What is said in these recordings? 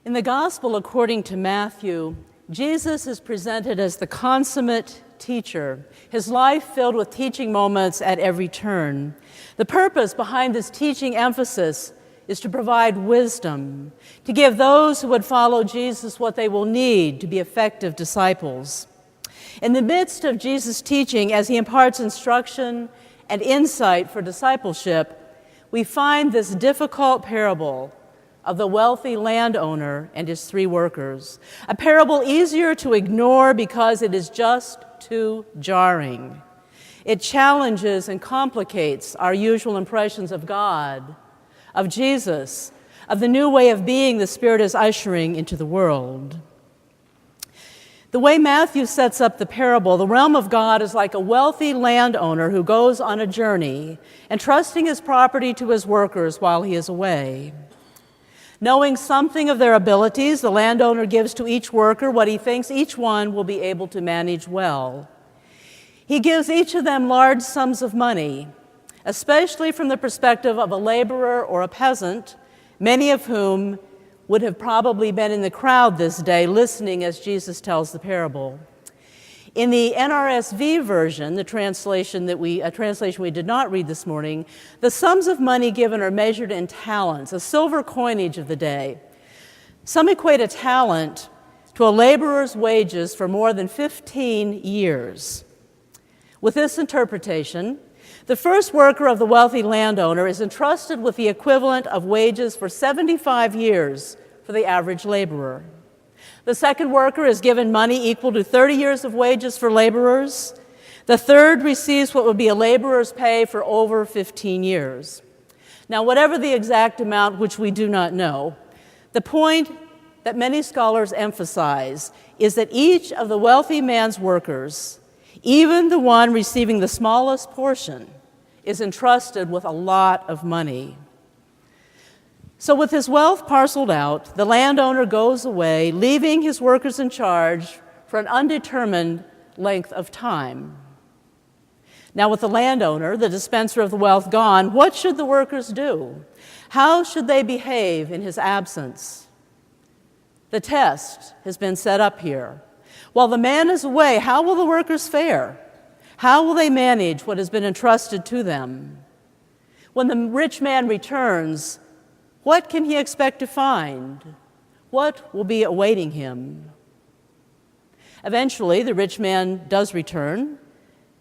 In the Gospel according to Matthew, Jesus is presented as the consummate teacher, his life filled with teaching moments at every turn. The purpose behind this teaching emphasis is to provide wisdom, to give those who would follow Jesus what they will need to be effective disciples. In the midst of Jesus' teaching, as he imparts instruction and insight for discipleship, we find this difficult parable of the wealthy landowner and his 3 workers, a parable easier to ignore because it is just too jarring. It challenges and complicates our usual impressions of God, of Jesus, of the new way of being the Spirit is ushering into the world. The way Matthew sets up the parable, the realm of God is like a wealthy landowner who goes on a journey, entrusting his property to his workers while he is away. Knowing something of their abilities, the landowner gives to each worker what he thinks each one will be able to manage well. He gives each of them large sums of money, especially from the perspective of a laborer or a peasant, many of whom would have probably been in the crowd this day listening as Jesus tells the parable. In the NRSV version, a translation we did not read this morning, the sums of money given are measured in talents, a silver coinage of the day. Some equate a talent to a laborer's wages for more than 15 years. With this interpretation, the first worker of the wealthy landowner is entrusted with the equivalent of wages for 75 years for the average laborer. The second worker is given money equal to 30 years of wages for laborers. The third receives what would be a laborer's pay for over 15 years. Now, whatever the exact amount, which we do not know, the point that many scholars emphasize is that each of the wealthy man's workers, even the one receiving the smallest portion, is entrusted with a lot of money. So with his wealth parceled out, the landowner goes away, leaving his workers in charge for an undetermined length of time. Now with the landowner, the dispenser of the wealth, gone, what should the workers do? How should they behave in his absence? The test has been set up here. While the man is away, how will the workers fare? How will they manage what has been entrusted to them? When the rich man returns, what can he expect to find? What will be awaiting him? Eventually, the rich man does return.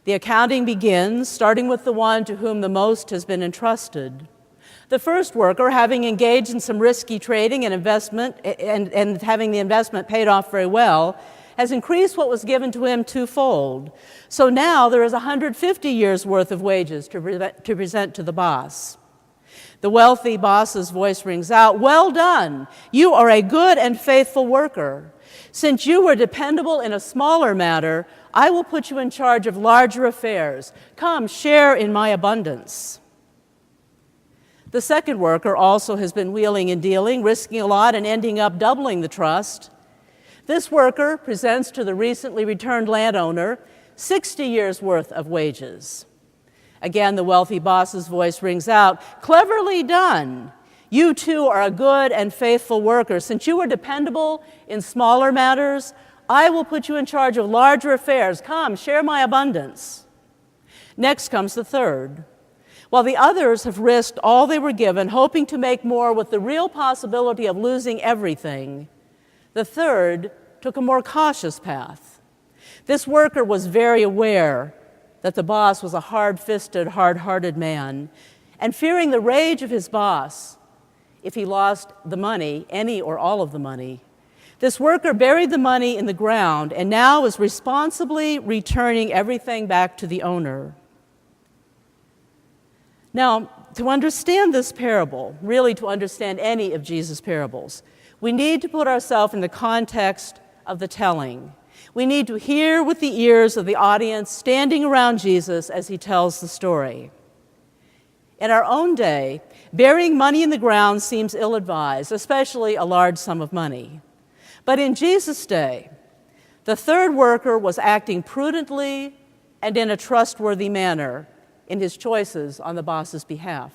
The accounting begins, starting with the one to whom the most has been entrusted. The first worker, having engaged in some risky trading and investment, and having the investment paid off very well, has increased what was given to him twofold. So now there is 150 years' worth of wages to present to the boss. The wealthy boss's voice rings out, "Well done! You are a good and faithful worker. Since you were dependable in a smaller matter, I will put you in charge of larger affairs. Come, share in my abundance." The second worker also has been wheeling and dealing, risking a lot and ending up doubling the trust. This worker presents to the recently returned landowner 60 years' worth of wages. Again, the wealthy boss's voice rings out, "Cleverly done! You too are a good and faithful worker. Since you were dependable in smaller matters, I will put you in charge of larger affairs. Come, share my abundance." Next comes the third. While the others have risked all they were given, hoping to make more with the real possibility of losing everything, the third took a more cautious path. This worker was very aware that the boss was a hard-fisted, hard-hearted man, and fearing the rage of his boss if he lost the money, any or all of the money, this worker buried the money in the ground and now is responsibly returning everything back to the owner. Now, to understand this parable, really to understand any of Jesus' parables, we need to put ourselves in the context of the telling. We need to hear with the ears of the audience standing around Jesus as he tells the story. In our own day, burying money in the ground seems ill-advised, especially a large sum of money. But in Jesus' day, the third worker was acting prudently and in a trustworthy manner in his choices on the boss's behalf.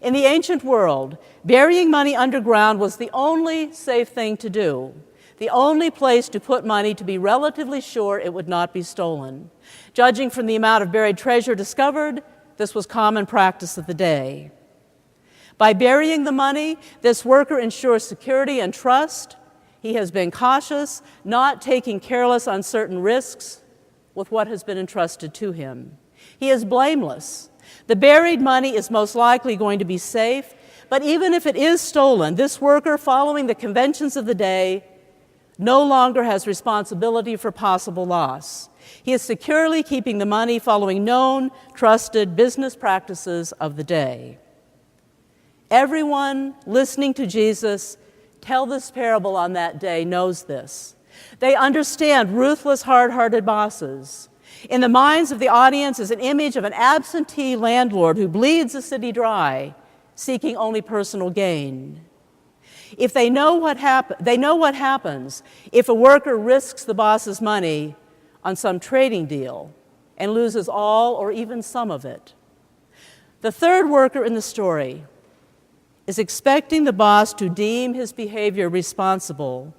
In the ancient world, burying money underground was the only safe thing to do, the only place to put money to be relatively sure it would not be stolen. Judging from the amount of buried treasure discovered, this was common practice of the day. By burying the money, this worker ensures security and trust. He has been cautious, not taking careless, uncertain risks with what has been entrusted to him. He is blameless. The buried money is most likely going to be safe, but even if it is stolen, this worker, following the conventions of the day, no longer has responsibility for possible loss. He is securely keeping the money following known, trusted business practices of the day. Everyone listening to Jesus tell this parable on that day knows this. They understand ruthless, hard-hearted bosses. In the minds of the audience is an image of an absentee landlord who bleeds the city dry, seeking only personal gain. If they know what happens if a worker risks the boss's money on some trading deal and loses all or even some of it. The third worker in the story is expecting the boss to deem his behavior responsible,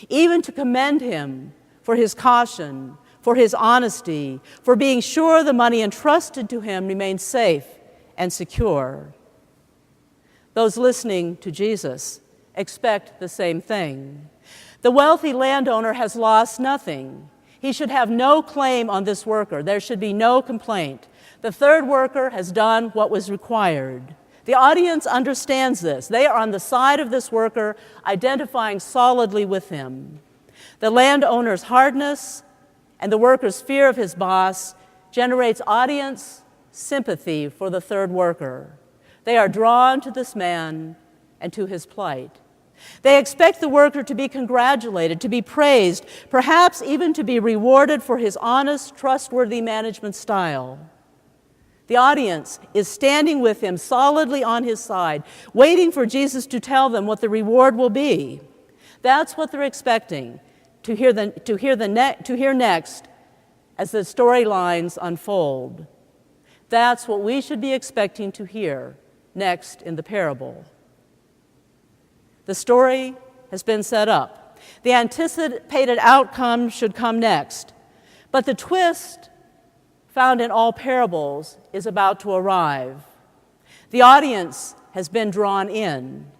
even to commend him for his caution, for his honesty, for being sure the money entrusted to him remains safe and secure. Those listening to Jesus expect the same thing. The wealthy landowner has lost nothing. He should have no claim on this worker. There should be no complaint. The third worker has done what was required. The audience understands this. They are on the side of this worker, identifying solidly with him. The landowner's hardness and the worker's fear of his boss generates audience sympathy for the third worker. They are drawn to this man and to his plight. They expect the worker to be congratulated, to be praised, perhaps even to be rewarded for his honest, trustworthy management style. The audience is standing with him solidly on his side, waiting for Jesus to tell them what the reward will be. That's what they're expecting to hear next as the storylines unfold. That's what we should be expecting to hear next in the parable. The story has been set up. The anticipated outcome should come next. But the twist found in all parables is about to arrive. The audience has been drawn in.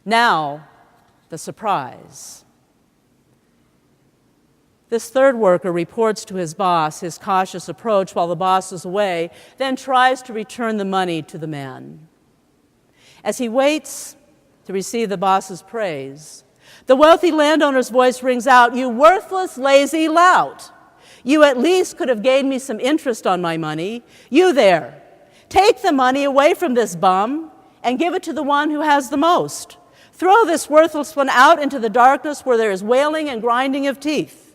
Now, the surprise. This third worker reports to his boss his cautious approach while the boss is away, then tries to return the money to the man. As he waits to receive the boss's praise, the wealthy landowner's voice rings out, "You worthless, lazy lout! You at least could have gained me some interest on my money. You there, take the money away from this bum and give it to the one who has the most. Throw this worthless one out into the darkness where there is wailing and grinding of teeth."